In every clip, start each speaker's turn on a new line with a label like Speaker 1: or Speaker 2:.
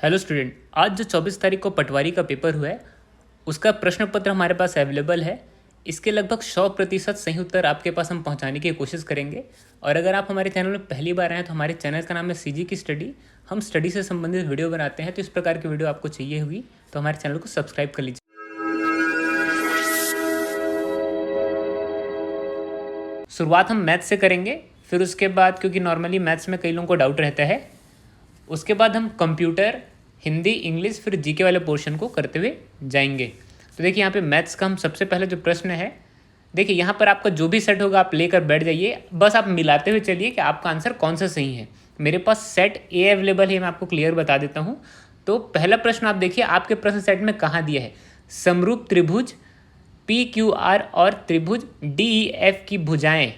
Speaker 1: Hello student, आज जो 24 तारीख को पटवारी का पेपर हुआ है उसका प्रश्न पत्र हमारे पास अवेलेबल है। इसके लगभग 100% सही उत्तर आपके पास हम पहुंचाने की कोशिश करेंगे। और अगर आप हमारे चैनल में पहली बार आए हैं तो हमारे चैनल का नाम है सीजी की स्टडी। हम स्टडी से संबंधित वीडियो बनाते हैं, तो इस प्रकार की वीडियो आपको चाहिए हुई तो हमारे चैनल को सब्सक्राइब कर लीजिए। शुरुआत हम मैथ्स से करेंगे, फिर उसके बाद क्योंकि नॉर्मली मैथ्स में कई लोगों को डाउट रहता है, उसके बाद हम कंप्यूटर, हिंदी, इंग्लिश, फिर जीके वाले पोर्शन को करते हुए जाएंगे। तो देखिए यहाँ पे मैथ्स का हम सबसे पहले जो प्रश्न है, देखिए यहाँ पर आपका जो भी सेट होगा आप लेकर बैठ जाइए, बस आप मिलाते हुए चलिए कि आपका आंसर कौन सा सही है। मेरे पास सेट ए अवेलेबल है, मैं आपको क्लियर बता देता हूँ। तो पहला प्रश्न आप देखिए आपके प्रश्न सेट में कहाँ दिया है, समरूप त्रिभुज PQR और त्रिभुज DEF की भुजाएं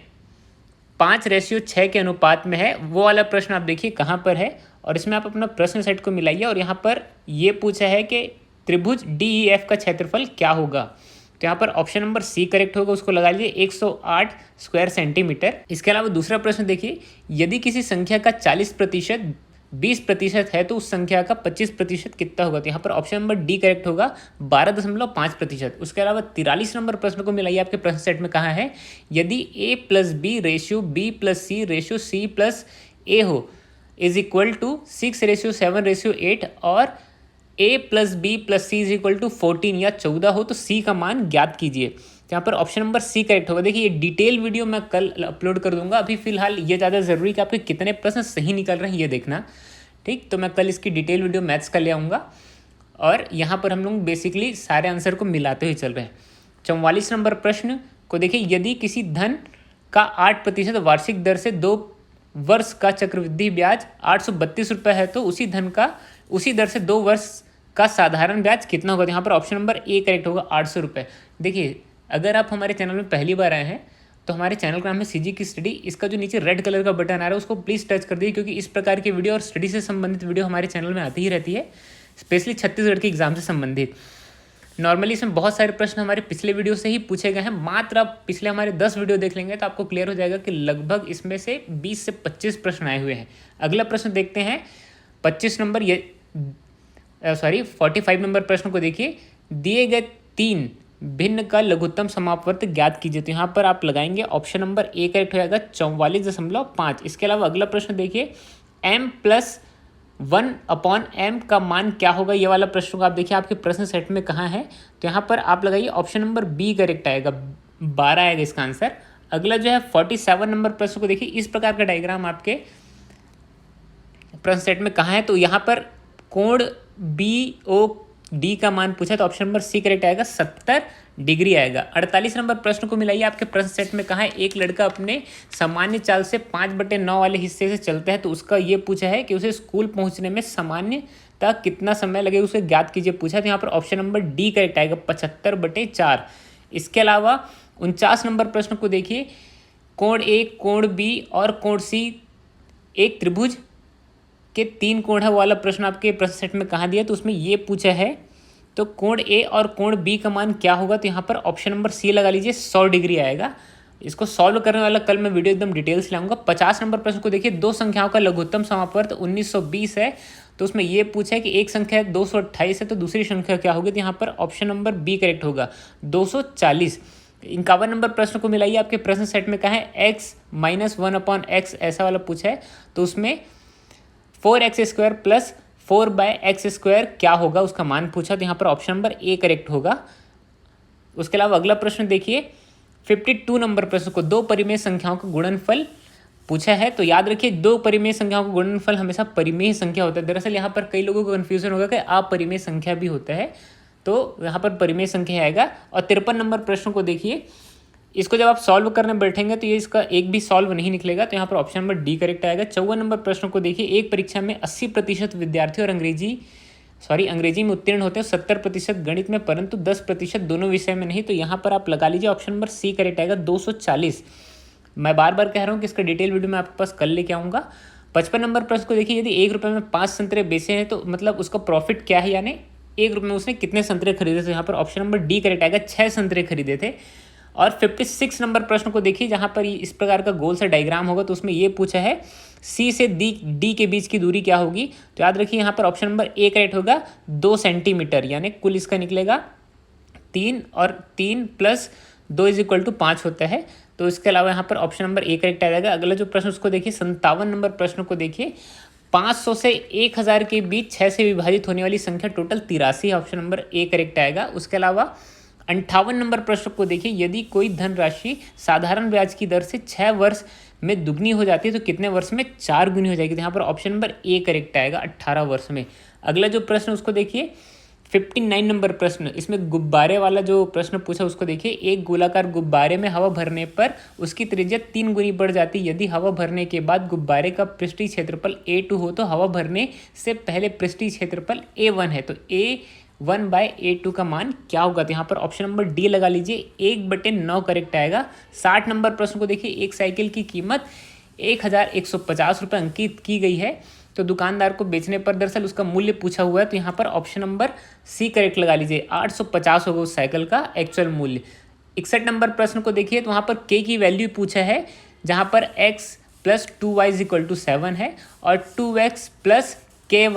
Speaker 1: 5:6 के अनुपात में है, वो वाला प्रश्न आप देखिए कहाँ पर है। और इसमें आप अपना प्रश्न सेट को मिलाइए और यहाँ पर ये पूछा है कि त्रिभुज DEF का क्षेत्रफल क्या होगा। तो यहाँ पर ऑप्शन नंबर सी करेक्ट होगा, उसको लगा लीजिए 108 स्क्वायर सेंटीमीटर। इसके अलावा दूसरा प्रश्न देखिए, यदि किसी संख्या का 40% 20% है तो उस संख्या का 25% कितना होगा। तो यहाँ पर ऑप्शन नंबर डी करेक्ट होगा, 12.5%। उसके अलावा 43 नंबर प्रश्न को मिलाइए आपके प्रश्न सेट में कहाँ है, यदि A+B ratio B+C ratio C+A हो इज इक्वल टू 6:7:8 और A+B+C इज इक्वल टू 14 या 14 हो तो C का मान ज्ञात कीजिए। तो यहाँ पर ऑप्शन नंबर सी करेक्ट होगा। देखिए ये डिटेल वीडियो मैं कल अपलोड कर दूंगा, अभी फिलहाल ये ज़्यादा ज़रूरी कि आपके कितने प्रश्न सही निकल रहे हैं ये देखना, ठीक। तो मैं कल इसकी डिटेल वीडियो मैथ्स का ले आऊँगा और यहाँ पर हम लोग बेसिकली सारे आंसर को मिलाते हुए चल रहे हैं। 44 नंबर प्रश्न को देखिए, यदि किसी धन का 8% वार्षिक दर से 2 वर्ष का चक्रवृद्धि ब्याज 832 रुपये है तो उसी धन का उसी दर से 2 वर्ष का साधारण ब्याज कितना होगा। तो यहाँ पर ऑप्शन नंबर ए करेक्ट होगा, 800 रुपये। देखिए अगर आप हमारे चैनल में पहली बार आए हैं तो हमारे चैनल का नाम है सीजी की स्टडी। इसका जो नीचे रेड कलर का बटन आ रहा है उसको प्लीज़ टच कर दीजिए, क्योंकि इस प्रकार की वीडियो और स्टडी से संबंधित वीडियो हमारे चैनल में आती ही रहती है, स्पेशली छत्तीसगढ़ के एग्जाम से संबंधित। नॉर्मली इसमें बहुत सारे प्रश्न हमारे पिछले वीडियो से ही पूछे गए हैं, मात्र आप पिछले हमारे 10 वीडियो देख लेंगे तो आपको क्लियर हो जाएगा कि लगभग इसमें से 20 से 25 प्रश्न आए हुए हैं। अगला प्रश्न देखते हैं 25 नंबर 45 नंबर प्रश्न को देखिए, दिए गए 3 भिन्न का लघुत्तम समापवर्त ज्ञात कीजिए। तो यहाँ पर आप लगाएंगे ऑप्शन नंबर ए करेक्ट हो जाएगा, 44.5। इसके अलावा अगला प्रश्न देखिए, m+1/m का मान क्या होगा, ये वाला प्रश्न को आप देखिए आपके प्रश्न सेट में कहाँ है। तो यहाँ पर आप लगाइए ऑप्शन नंबर बी करेक्ट आएगा, 12 आएगा इसका आंसर। अगला जो है 47 नंबर प्रश्न को देखिए, इस प्रकार का डायग्राम आपके प्रश्न सेट में कहाँ है। तो यहाँ पर कोण BOD का मान पूछा तो ऑप्शन नंबर सी करेक्ट आएगा, 70 डिग्री आएगा। 48 नंबर प्रश्न को मिलाइए आपके प्रश्न सेट में कहाँ है, एक लड़का अपने सामान्य चाल से 5/9 वाले हिस्से से चलता है तो उसका ये पूछा है कि उसे स्कूल पहुंचने में सामान्यतः कितना समय लगेगा, उसे ज्ञात कीजिए पूछा। तो यहाँ पर ऑप्शन नंबर डी करेक्ट आएगा, 75/4। इसके अलावा 49 नंबर प्रश्न को देखिए, कोण A, कोण B और कोण C एक त्रिभुज के 3 कोण है, वो वाला प्रश्न आपके प्रश्न सेट में कहाँ दिया, तो उसमें ये पूछा है तो कोण A और कोण B का मान क्या होगा। तो यहाँ पर ऑप्शन नंबर सी लगा लीजिए, 100 डिग्री आएगा। इसको सॉल्व करने वाला कल मैं वीडियो एकदम डिटेल्स लाऊंगा। 50 नंबर प्रश्न को देखिए, 2 संख्याओं का लघुत्तम समापवर्त 1920 है तो उसमें ये पूछा है कि एक संख्या 228 है तो दूसरी संख्या क्या होगी। तो यहाँ पर ऑप्शन नंबर बी करेक्ट होगा, 240। 51 नंबर प्रश्न को मिलाइए आपके प्रश्न सेट में कहा है, x-1/x ऐसा वाला पूछा है तो उसमें 4x² + 4/x² क्या होगा, उसका मान पूछा। तो यहाँ पर ऑप्शन नंबर ए करेक्ट होगा। उसके अलावा अगला प्रश्न देखिए, 52 नंबर प्रश्न को 2 परिमेय संख्याओं का गुणनफल पूछा है। तो याद रखिए 2 परिमेय संख्याओं का गुणनफल हमेशा परिमेय संख्या होता है। दरअसल यहाँ पर कई लोगों को कन्फ्यूजन होगा कि अपरिमेय संख्या भी होता है, तो यहाँ पर परिमेय संख्या आएगा। और 53 नंबर प्रश्न को देखिए, इसको जब आप सॉल्व करने बैठेंगे तो ये इसका एक भी सॉल्व नहीं निकलेगा, तो यहाँ पर ऑप्शन नंबर डी करेक्ट आएगा। 54 नंबर प्रश्न को देखिए, एक परीक्षा में 80% विद्यार्थी और अंग्रेजी में उत्तीर्ण होते हैं, 70% गणित में, परंतु 10% दोनों विषय में नहीं। तो यहाँ पर आप लगा लीजिए ऑप्शन नंबर सी करेक्ट आएगा, 240। मैं बार बार कह रहा हूँ कि इसका डिटेल वीडियो मैं आपके पास कल लेके आऊँगा। 55 नंबर प्रश्न को देखिए, यदि 1 रुपये में 5 संतरे बेचे हैं तो मतलब उसका प्रॉफिट क्या है, यानी 1 रुपये में उसने कितने संतरे खरीदे। तो यहाँ पर ऑप्शन नंबर डी करेक्ट आएगा, 6 संतरे खरीदे थे। और 56 नंबर प्रश्न को देखिए, जहाँ पर इस प्रकार का गोल सा डायग्राम होगा, तो उसमें ये पूछा है सी से डी के बीच की दूरी क्या होगी। तो याद रखिए यहाँ पर ऑप्शन नंबर ए करेक्ट होगा 2 सेंटीमीटर, यानी कुल इसका निकलेगा 3 और 3 + 2 = 5 होता है। तो इसके अलावा यहाँ पर ऑप्शन नंबर ए करेक्ट आ जाएगा। अगला जो प्रश्न उसको देखिए 57 नंबर प्रश्न को देखिए, 500 से 1000 के बीच 6 से विभाजित होने वाली संख्या टोटल 83 है, ऑप्शन नंबर ए करेक्ट आएगा। उसके अलावा 58 नंबर प्रश्न को देखिए, यदि कोई धनराशि साधारण ब्याज की दर से 6 वर्ष में दुगनी हो जाती है तो कितने वर्ष में 4 गुनी हो जाएगी। तो यहाँ पर ऑप्शन नंबर ए करेक्ट आएगा, 18 वर्ष में। अगला जो प्रश्न उसको देखिए 59 नंबर प्रश्न, इसमें गुब्बारे वाला जो प्रश्न पूछा उसको देखिए, एक गोलाकार गुब्बारे में हवा भरने पर उसकी त्रिज्या 3 गुनी बढ़ जाती है। यदि हवा भरने के बाद गुब्बारे का पृष्ठीय क्षेत्रफल A2 हो तो हवा भरने से पहले पृष्ठीय क्षेत्रफल A1 है, तो A1/A2 का मान क्या होगा। तो यहाँ पर ऑप्शन नंबर डी लगा लीजिए, 1/9 करेक्ट आएगा। 60 नंबर प्रश्न को देखिए, एक साइकिल की कीमत 1150 रुपये अंकित की गई है, तो दुकानदार को बेचने पर दरअसल उसका मूल्य पूछा हुआ है, तो यहाँ पर ऑप्शन नंबर सी करेक्ट लगा लीजिए, 850 होगा उस साइकिल का एक्चुअल मूल्य। 61 नंबर प्रश्न को देखिए, तो वहाँ पर के की वैल्यू पूछा है, जहाँ पर x + 2y = 7 है और 2x + ky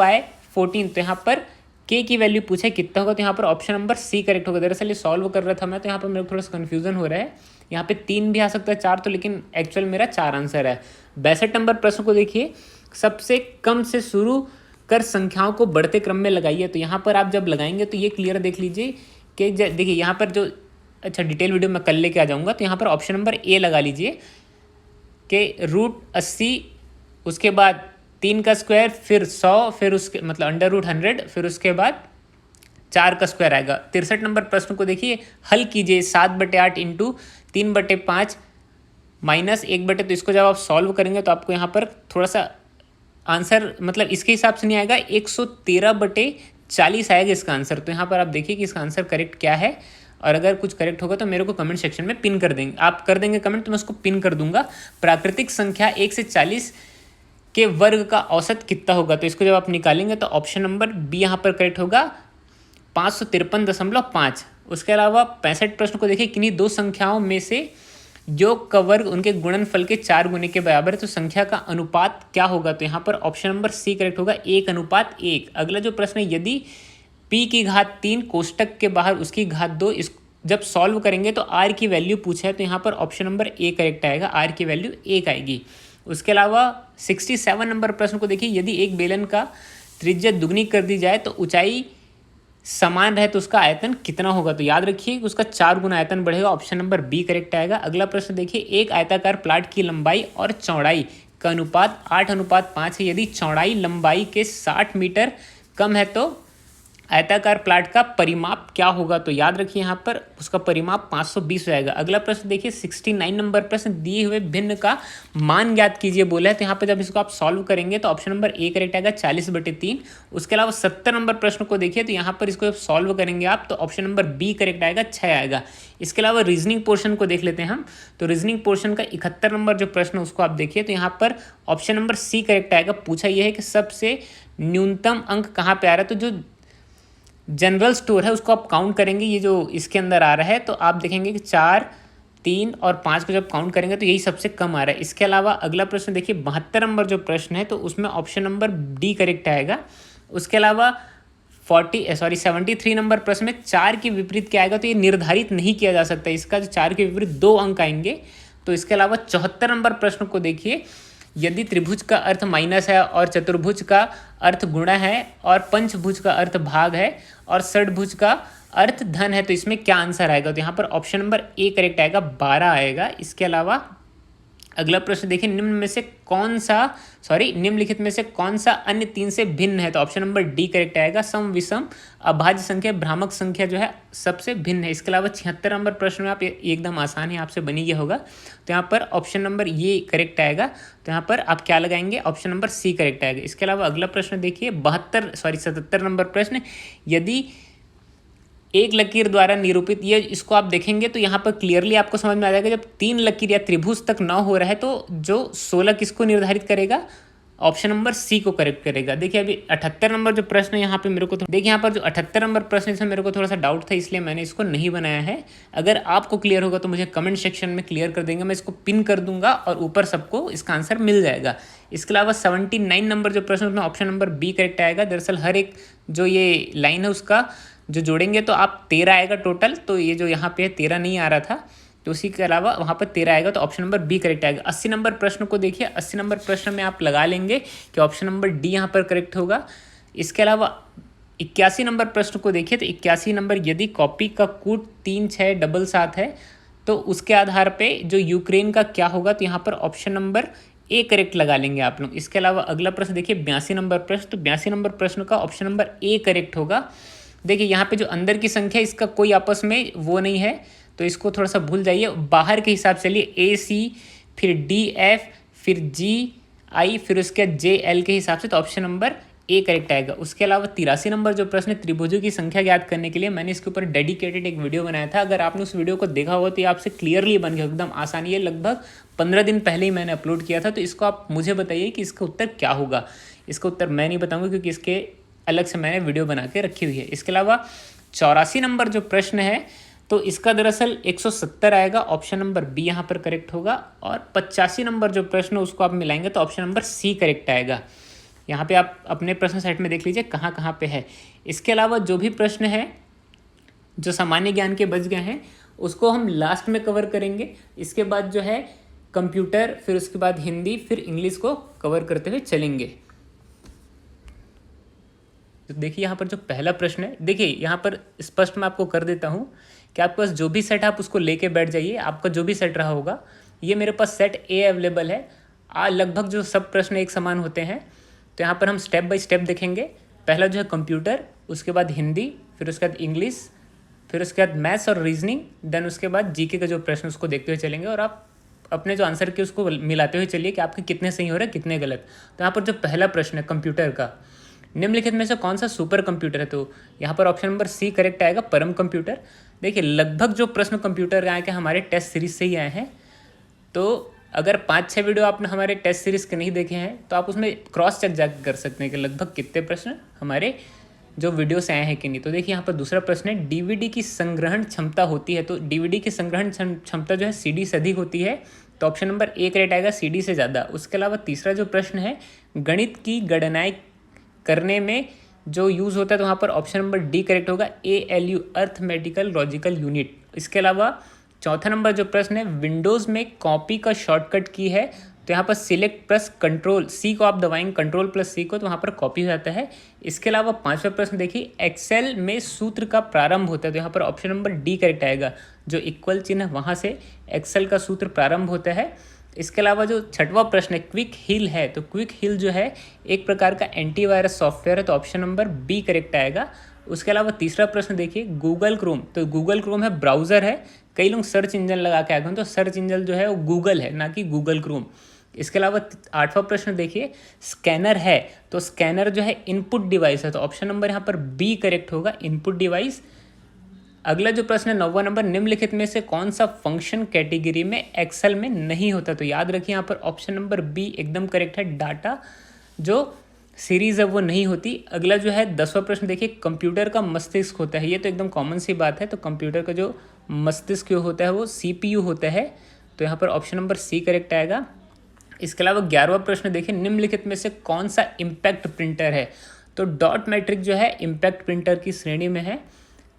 Speaker 1: 14, तो यहाँ पर के की वैल्यू पूछा है कितना होगा, तो यहाँ पर ऑप्शन नंबर सी करेक्ट होगा। दरअसल ये सॉल्व कर रहा था मैं, तो यहाँ पर मेरे को थोड़ा सा कन्फ्यूजन हो रहा है, यहाँ पे 3 भी आ सकता है 4 तो, लेकिन एक्चुअल मेरा 4 आंसर है। 62 नंबर प्रश्न को देखिए, सबसे कम से शुरू कर संख्याओं को बढ़ते क्रम में लगाइए। तो यहाँ पर आप जब लगाएंगे तो ये क्लियर देख लीजिए कि देखिए यहाँ पर जो अच्छा डिटेल वीडियो मैं कल लेके आ जाऊँगा, तो यहाँ पर ऑप्शन नंबर ए लगा लीजिए कि √80, उसके बाद 3 का स्क्वायर, फिर 100, फिर उसके मतलब √100, फिर उसके बाद 4 का स्क्वायर आएगा। 63 नंबर प्रश्न को देखिए, हल कीजिए 7/8 × 3/5 - 1/, तो इसको जब आप सॉल्व करेंगे तो आपको यहाँ पर थोड़ा सा आंसर मतलब इसके हिसाब से नहीं आएगा, 113/40 आएगा इसका आंसर। तो यहाँ पर आप देखिए कि इसका आंसर करेक्ट क्या है, और अगर कुछ करेक्ट होगा तो मेरे को कमेंट सेक्शन में पिन कर देंगे, आप कर देंगे कमेंट तो मैं उसको पिन कर दूंगा। प्राकृतिक संख्या 1 से 40 के वर्ग का औसत कितना होगा, तो इसको जब आप निकालेंगे तो ऑप्शन नंबर बी यहाँ पर करेक्ट होगा, 553.5। उसके अलावा 65 प्रश्न को देखिए, किन्हीं दो संख्याओं में से योग का वर्ग उनके गुणनफल के 4 गुने के बराबर है, तो संख्या का अनुपात क्या होगा। तो यहाँ पर ऑप्शन नंबर सी करेक्ट होगा, 1:1। अगला जो प्रश्न है, यदि p की घात 3 कोष्टक के बाहर उसकी घात 2, इस जब सॉल्व करेंगे तो r की वैल्यू पूछा है, तो यहाँ पर ऑप्शन नंबर ए करेक्ट आएगा, r की वैल्यू 1 आएगी। उसके अलावा 67 नंबर प्रश्न को देखिए, यदि एक बेलन का त्रिज्या दुगनी कर दी जाए तो ऊंचाई समान रहे तो उसका आयतन कितना होगा। तो याद रखिए उसका 4 गुना आयतन बढ़ेगा, ऑप्शन नंबर बी करेक्ट आएगा। अगला प्रश्न देखिए, एक आयताकार प्लाट की लंबाई और चौड़ाई का अनुपात 8:5 है। यदि चौड़ाई लंबाई के 60 मीटर कम है तो आयताकार प्लाट का परिमाप क्या होगा। तो याद रखिए यहाँ पर उसका परिमाप 520 हो जाएगा। अगला प्रश्न देखिए 69 नंबर प्रश्न, दिए हुए भिन्न का मान ज्ञात कीजिए बोला है, तो यहाँ पर जब इसको आप सॉल्व करेंगे तो ऑप्शन नंबर ए करेक्ट आएगा, 40/3। उसके अलावा 70 नंबर प्रश्न को देखिए, तो यहाँ पर इसको जब सॉल्व करेंगे आप तो ऑप्शन नंबर बी करेक्ट आएगा, 6 आएगा। इसके अलावा रीजनिंग पोर्शन को देख लेते हैं हम, तो रीजनिंग पोर्शन का 71 नंबर जो प्रश्न उसको आप देखिए, तो यहाँ पर ऑप्शन नंबर सी करेक्ट आएगा। पूछा यह है कि सबसे न्यूनतम अंक कहाँ पे आ रहा है, तो जो जनरल स्टोर है उसको आप काउंट करेंगे, ये जो इसके अंदर आ रहा है तो आप देखेंगे कि 4, 3 और 5 को जब काउंट करेंगे तो यही सबसे कम आ रहा है। इसके अलावा अगला प्रश्न देखिए 72 नंबर जो प्रश्न है, तो उसमें ऑप्शन नंबर डी करेक्ट आएगा। उसके अलावा 73 नंबर प्रश्न में 4 के विपरीत क्या आएगा, तो ये निर्धारित नहीं किया जा सकता, इसका जो 4 के विपरीत 2 अंक आएंगे। तो इसके अलावा 74 नंबर प्रश्न को देखिए, यदि त्रिभुज का अर्थ माइनस है और चतुर्भुज का अर्थ गुणा है और पंचभुज का अर्थ भाग है और षडभुज का अर्थ धन है, तो इसमें क्या आंसर आएगा। तो यहाँ पर ऑप्शन नंबर ए करेक्ट आएगा, 12 आएगा। इसके अलावा अगला प्रश्न देखिए, निम्नलिखित में से कौन सा अन्य 3 से भिन्न है, तो ऑप्शन नंबर डी करेक्ट आएगा, सम विषम अभाज्य संख्या भ्रामक संख्या जो है सबसे भिन्न है। इसके अलावा 76 नंबर प्रश्न में आप एकदम आसान है, आपसे बनी गया होगा, तो यहाँ पर ऑप्शन नंबर ये करेक्ट आएगा, तो यहाँ पर आप क्या लगाएंगे, ऑप्शन नंबर सी करेक्ट आएगा। इसके अलावा अगला प्रश्न देखिए 77 नंबर प्रश्न, यदि एक लकीर द्वारा निरूपित, ये इसको आप देखेंगे तो यहाँ पर क्लियरली आपको समझ में आ जाएगा, जब 3 लकीर या त्रिभुज तक न हो रहा है तो जो 16 किसको निर्धारित करेगा, ऑप्शन नंबर सी को करेक्ट करेगा। देखिए अभी 78 नंबर जो प्रश्न है यहाँ पे मेरे को देखिए यहाँ पर जो 78 नंबर प्रश्न इसमें मेरे को थोड़ा सा डाउट था, इसलिए मैंने इसको नहीं बनाया है। अगर आपको क्लियर होगा तो मुझे कमेंट सेक्शन में क्लियर कर देंगे, मैं इसको पिन कर दूंगा और ऊपर सबको इसका आंसर मिल जाएगा। इसके अलावा 79 नंबर जो प्रश्न उसमें ऑप्शन नंबर बी करेक्ट आएगा। दरअसल हर एक जो ये लाइन है उसका जो जोड़ेंगे तो आप 13 आएगा टोटल, तो ये जो यहाँ पे 13 नहीं आ रहा था, तो उसी के अलावा वहाँ पर 13 आएगा, तो ऑप्शन नंबर बी करेक्ट आएगा। 80 नंबर प्रश्न को देखिए, 80 नंबर प्रश्न में आप लगा लेंगे कि ऑप्शन नंबर डी यहाँ पर करेक्ट होगा। इसके अलावा 81 नंबर प्रश्न को देखिए, तो 81 नंबर यदि कॉपी का कोड 3677 है तो उसके आधार पे जो यूक्रेन का क्या होगा, तो यहाँ पर ऑप्शन नंबर ए करेक्ट लगा लेंगे आप लोग। इसके अलावा अगला प्रश्न देखिए 82 नंबर प्रश्न, तो 82 नंबर प्रश्न का ऑप्शन नंबर ए करेक्ट होगा। देखिए यहाँ पे जो अंदर की संख्या इसका कोई आपस में वो नहीं है, तो इसको थोड़ा सा भूल जाइए। बाहर के हिसाब से चलिए ए सी, फिर डी एफ, फिर जी आई, फिर उसके जे एल के हिसाब से, तो ऑप्शन नंबर ए करेक्ट आएगा। उसके अलावा 83 नंबर जो प्रश्न त्रिभुजों की संख्या ज्ञात करने के लिए मैंने इसके ऊपर डेडिकेटेड एक वीडियो बनाया था। अगर आपने उस वीडियो को देखा हो तो ये आपसे क्लियरली बन गया, एकदम आसानी है। लगभग 15 दिन पहले ही मैंने अपलोड किया था, तो इसको आप मुझे बताइए कि इसका उत्तर क्या होगा। इसका उत्तर मैं नहीं बताऊँगा क्योंकि इसके अलग से मैंने वीडियो बना के रखी हुई है। इसके अलावा 84 नंबर जो प्रश्न है तो इसका दरअसल 170 आएगा, ऑप्शन नंबर बी यहाँ पर करेक्ट होगा। और 85 नंबर जो प्रश्न उसको आप मिलाएंगे तो ऑप्शन नंबर सी करेक्ट आएगा। यहाँ पे आप अपने प्रश्न सेट में देख लीजिए कहाँ कहाँ पे है। इसके अलावा जो भी प्रश्न है जो सामान्य ज्ञान के बच गए हैं उसको हम लास्ट में कवर करेंगे। इसके बाद जो है कंप्यूटर, फिर उसके बाद हिंदी, फिर इंग्लिश को कवर करते हुए चलेंगे। तो देखिए यहाँ पर जो पहला प्रश्न है, देखिए यहाँ पर स्पष्ट मैं आपको कर देता हूँ कि आपके पास जो भी सेट है आप उसको लेके बैठ जाइए। आपका जो भी सेट रहा होगा, ये मेरे पास सेट ए अवेलेबल है। लगभग जो सब प्रश्न एक समान होते हैं, तो यहाँ पर हम स्टेप बाय स्टेप देखेंगे। पहला जो है कंप्यूटर, उसके बाद हिंदी, फिर उसके बाद इंग्लिश, फिर उसके बाद मैथ्स और रीजनिंग, देन उसके बाद जीके का जो प्रश्न उसको देखते हुए चलेंगे और आप अपने जो आंसर के उसको मिलाते हुए चलिए कि आपके कितने सही हो रहे हैं कितने गलत। तो यहाँ पर जो पहला प्रश्न है कंप्यूटर का, निम्नलिखित में से कौन सा सुपर कंप्यूटर है, तो यहाँ पर ऑप्शन नंबर सी करेक्ट आएगा, परम कंप्यूटर। देखिए लगभग जो प्रश्न कंप्यूटर आए के हमारे टेस्ट सीरीज से ही आए हैं, तो अगर 5-6 वीडियो आपने हमारे टेस्ट सीरीज के नहीं देखे हैं तो आप उसमें क्रॉस चेक जाकर कर सकते हैं कि लगभग कितने प्रश्न हमारे जो वीडियो से आए हैं कि नहीं। तो देखिए यहाँ पर दूसरा प्रश्न है, डीवीडी की संग्रहण क्षमता होती है, तो डीवीडी की संग्रहण क्षमता जो है सीडी से अधिक होती है, तो ऑप्शन नंबर ए करेक्ट आएगा, सीडी से ज़्यादा। उसके अलावा तीसरा जो प्रश्न है, गणित की गणनाएं करने में जो यूज़ होता है, तो वहाँ पर ऑप्शन नंबर डी करेक्ट होगा, ALU अर्थमेटिकल लॉजिकल यूनिट। इसके अलावा चौथा नंबर जो प्रश्न है, विंडोज़ में कॉपी का शॉर्टकट की है, तो यहाँ पर सिलेक्ट प्लस कंट्रोल सी को आप दबाएंगे, कंट्रोल प्लस सी को, तो वहाँ पर कॉपी हो जाता है। इसके अलावा पांचवा प्रश्न देखिए, एक्सेल में सूत्र का प्रारंभ होता है, तो यहाँ पर ऑप्शन नंबर डी करेक्ट आएगा, जो इक्वल चिन्ह है वहाँ से एक्सेल का सूत्र प्रारंभ होता है। इसके अलावा जो छठवां प्रश्न है, क्विक हिल है, तो क्विक हिल जो है एक प्रकार का एंटीवायरस सॉफ्टवेयर है, तो ऑप्शन नंबर बी करेक्ट आएगा। उसके अलावा तीसरा प्रश्न देखिए, गूगल क्रोम, तो गूगल क्रोम है ब्राउज़र है, कई लोग सर्च इंजन लगा के आते हैं, तो सर्च इंजन जो है वो गूगल है, ना कि गूगल क्रोम। इसके अलावा आठवां प्रश्न देखिए, स्कैनर है, तो स्कैनर जो है इनपुट डिवाइस है, तो ऑप्शन नंबर यहाँ पर बी करेक्ट होगा, इनपुट डिवाइस। अगला जो प्रश्न है 9वां नंबर, निम्नलिखित में से कौन सा फंक्शन कैटेगरी में एक्सेल में नहीं होता, तो याद रखिए यहाँ पर ऑप्शन नंबर बी एकदम करेक्ट है, डाटा जो सीरीज है वो नहीं होती। अगला जो है 10वां प्रश्न देखिए, कंप्यूटर का मस्तिष्क होता है, ये तो एकदम कॉमन सी बात है, तो कंप्यूटर का जो मस्तिष्क होता है वो CPU होता है, तो यहाँ पर ऑप्शन नंबर सी करेक्ट आएगा। इसके अलावा 11वां प्रश्न देखिए, निम्नलिखित में से कौन सा इम्पैक्ट प्रिंटर है, तो डॉट मैट्रिक जो है इम्पैक्ट प्रिंटर की श्रेणी में है।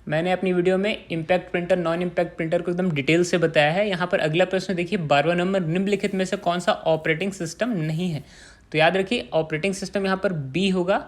Speaker 1: मैंने अपनी वीडियो में impact printer, non impact printer को एकदम डिटेल से बताया है। यहाँ पर अगला प्रश्न देखिए 12वां नंबर, निम्नलिखित में से कौन सा ऑपरेटिंग सिस्टम नहीं है, तो याद रखिए ऑपरेटिंग सिस्टम यहाँ पर बी होगा,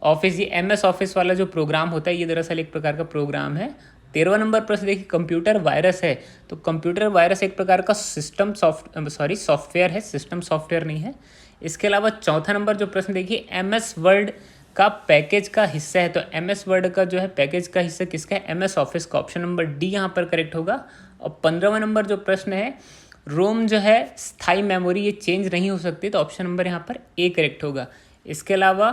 Speaker 1: ऑफिस, ये MS ऑफिस वाला जो प्रोग्राम होता है ये दरअसल एक प्रकार का प्रोग्राम है। 13वां नंबर प्रश्न देखिए, कंप्यूटर वायरस है, तो कंप्यूटर वायरस एक प्रकार का सॉफ्टवेयर है, सिस्टम सॉफ्टवेयर नहीं है। इसके अलावा चौथा नंबर जो प्रश्न देखिए, MS वर्ड का पैकेज का हिस्सा है, तो MS वर्ड का जो है पैकेज का हिस्सा किसका है, MS ऑफिस का, ऑप्शन नंबर डी यहाँ पर करेक्ट होगा। और 15वां नंबर जो प्रश्न है, रोम जो है स्थायी मेमोरी, ये चेंज नहीं हो सकती, तो ऑप्शन नंबर यहाँ पर ए करेक्ट होगा। इसके अलावा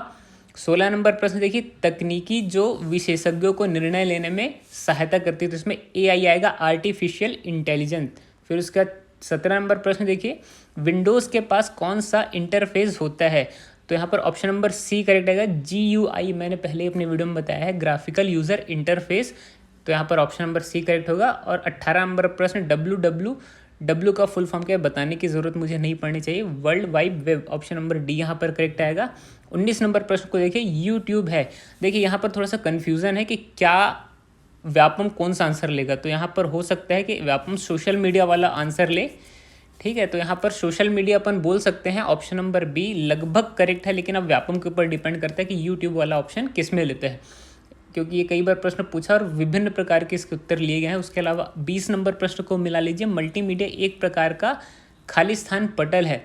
Speaker 1: 16 नंबर प्रश्न देखिए, तकनीकी जो विशेषज्ञों को निर्णय लेने में सहायता करती है, तो इसमें AI आएगा, आर्टिफिशियल इंटेलिजेंस। फिर उसका 17 नंबर प्रश्न देखिए, विंडोज़ के पास कौन सा इंटरफेस होता है, तो यहाँ पर ऑप्शन नंबर सी करेक्ट आएगा। GUI मैंने पहले ही अपने वीडियो में बताया है, ग्राफिकल यूज़र इंटरफेस, तो यहाँ पर ऑप्शन नंबर सी करेक्ट होगा। और 18 नंबर प्रश्न WWW का फुल फॉर्म क्या है बताने की ज़रूरत मुझे नहीं पड़नी चाहिए, world wide web, option number D यहाँ पर करेक्ट आएगा। 19 नंबर प्रश्न को देखिए, यूट्यूब है। देखिए यहाँ पर थोड़ा सा कन्फ्यूज़न है कि क्या व्यापम कौन सा आंसर लेगा, तो यहाँ पर हो सकता है कि व्यापम सोशल मीडिया वाला आंसर ले, ठीक है। तो यहाँ पर सोशल मीडिया अपन बोल सकते हैं, ऑप्शन नंबर बी लगभग करेक्ट है, लेकिन अब व्यापम के ऊपर डिपेंड करता है कि यूट्यूब वाला ऑप्शन किस में लेते हैं, क्योंकि ये कई बार प्रश्न पूछा और विभिन्न प्रकार के इसके उत्तर लिए गए हैं। उसके अलावा 20 नंबर प्रश्न को मिला लीजिए, मल्टीमीडिया एक प्रकार का खाली स्थान पटल है,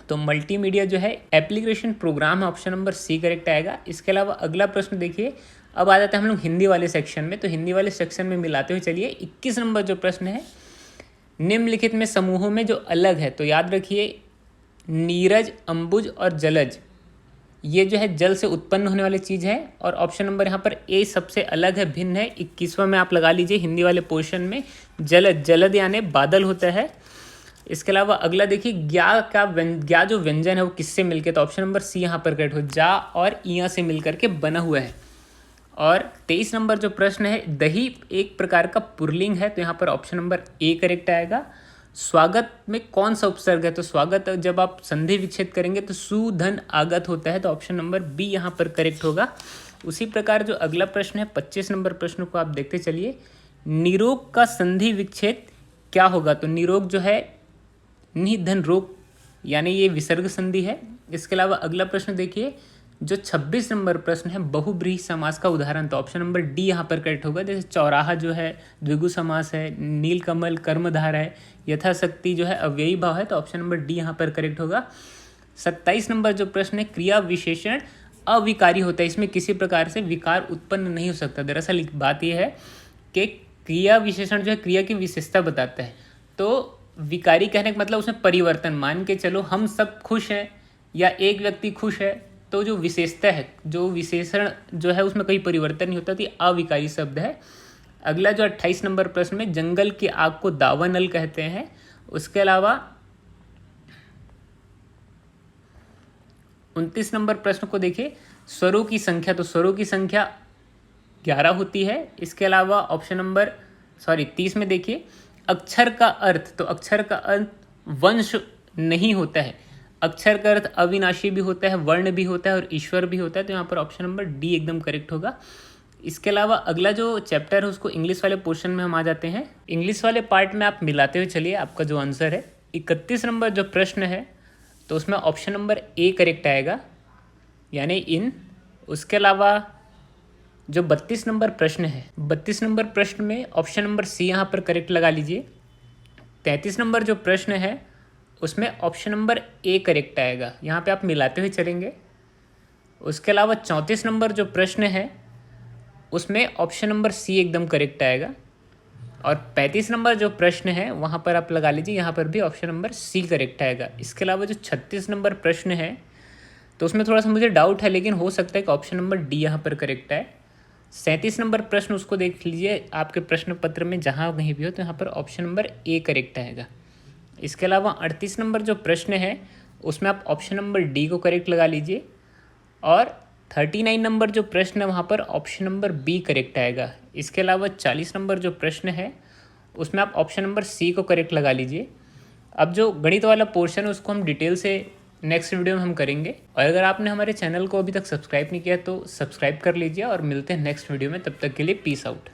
Speaker 1: तो मल्टीमीडिया जो है एप्लीकेशन प्रोग्राम है, ऑप्शन नंबर सी करेक्ट आएगा। इसके अलावा अगला प्रश्न देखिए, अब आ जाते हैं हम लोग हिंदी वाले सेक्शन में, तो हिंदी वाले सेक्शन में मिलाते हुए चलिए। 21 नंबर जो प्रश्न है, निम्नलिखित में समूहों में जो अलग है, तो याद रखिए नीरज, अंबुज और जलज, ये जो है जल से उत्पन्न होने वाली चीज़ है। और ऑप्शन नंबर यहाँ पर ए सबसे अलग है, भिन्न है। 21वां में आप लगा लीजिए हिंदी वाले पोर्शन में, जलद, जलद यानी बादल होता है। इसके अलावा अगला देखिए, ज्ञा जो व्यंजन है वो किससे मिलकर, तो ऑप्शन नंबर सी यहाँ पर करेक्ट हो, जा और इया से मिलकर के बना हुआ है। और 23 नंबर जो प्रश्न है, दही एक प्रकार का पुल्लिंग है, तो यहाँ पर ऑप्शन नंबर ए करेक्ट आएगा। स्वागत में कौन सा उपसर्ग है, तो स्वागत जब आप संधि विच्छेद करेंगे तो सु धन आगत होता है, तो ऑप्शन नंबर बी यहाँ पर करेक्ट होगा। उसी प्रकार जो अगला प्रश्न है 25 नंबर प्रश्न को आप देखते चलिए, निरोग का संधि विच्छेद क्या होगा, तो निरोग जो है नि धन रोग यानी ये विसर्ग संधि है। इसके अलावा अगला प्रश्न देखिए, जो 26 नंबर प्रश्न है, बहुब्रीहि समास का उदाहरण, तो ऑप्शन नंबर डी यहाँ पर करेक्ट होगा। जैसे चौराहा जो है द्विगु समास है, नीलकमल कर्मधार है, यथाशक्ति जो है अव्ययी भाव है, तो ऑप्शन नंबर डी यहाँ पर करेक्ट होगा। 27 नंबर जो प्रश्न है, क्रिया विशेषण अविकारी होता है, इसमें किसी प्रकार से विकार उत्पन्न नहीं हो सकता। दरअसल बात यह है कि क्रिया विशेषण जो है क्रिया की विशेषता बताता है, तो विकारी कहने का मतलब उसमें परिवर्तन, मान के चलो हम सब खुश हैं या एक व्यक्ति खुश है, तो जो विशेषता है, जो विशेषण जो है उसमें कोई परिवर्तन नहीं होता, तो अविकारी शब्द है। अगला जो 28 नंबर प्रश्न में, जंगल की आग को दावानल कहते हैं। उसके अलावा 29 नंबर प्रश्न को देखिए, स्वरों की संख्या, तो स्वरों की संख्या 11 होती है। इसके अलावा ऑप्शन नंबर 30 में देखिए, अक्षर का अर्थ, तो अक्षर का अर्थ वंश नहीं होता है, अक्षर का अर्थ अविनाशी भी होता है, वर्ण भी होता है और ईश्वर भी होता है, तो यहाँ पर ऑप्शन नंबर डी एकदम करेक्ट होगा। इसके अलावा अगला जो चैप्टर है उसको इंग्लिश वाले पोर्शन में हम आ जाते हैं। इंग्लिश वाले पार्ट में आप मिलाते हुए चलिए, आपका जो आंसर है 31 नंबर जो प्रश्न है, तो उसमें ऑप्शन नंबर ए करेक्ट आएगा, यानी इन। उसके अलावा जो 32 नंबर प्रश्न है, 32 नंबर प्रश्न में ऑप्शन नंबर सी यहाँ पर करेक्ट लगा लीजिए। 33 नंबर जो प्रश्न है उसमें ऑप्शन नंबर ए करेक्ट आएगा, यहाँ पे आप मिलाते हुए चलेंगे। उसके अलावा 34 नंबर जो प्रश्न है उसमें ऑप्शन नंबर सी एकदम करेक्ट आएगा। और 35 नंबर जो प्रश्न है वहाँ पर आप लगा लीजिए, यहाँ पर भी ऑप्शन नंबर सी करेक्ट आएगा। इसके अलावा जो 36 नंबर प्रश्न है तो उसमें थोड़ा सा मुझे डाउट है, लेकिन हो सकता है कि ऑप्शन नंबर डी यहाँ पर करेक्ट है। 37 नंबर प्रश्न उसको देख लीजिए आपके प्रश्न पत्र में, जहाँ कहीं भी हो तो यहाँ पर ऑप्शन नंबर ए करेक्ट आएगा। इसके अलावा 38 नंबर जो प्रश्न है उसमें आप ऑप्शन नंबर डी को करेक्ट लगा लीजिए। और 39 नंबर जो प्रश्न है वहाँ पर ऑप्शन नंबर बी करेक्ट आएगा। इसके अलावा 40 नंबर जो प्रश्न है उसमें आप ऑप्शन नंबर सी को करेक्ट लगा लीजिए। अब जो गणित वाला पोर्शन है उसको हम डिटेल से नेक्स्ट वीडियो में हम करेंगे, और अगर आपने हमारे चैनल को अभी तक सब्सक्राइब नहीं किया तो सब्सक्राइब कर लीजिए, और मिलते हैं नेक्स्ट वीडियो में। तब तक के लिए पीस आउट।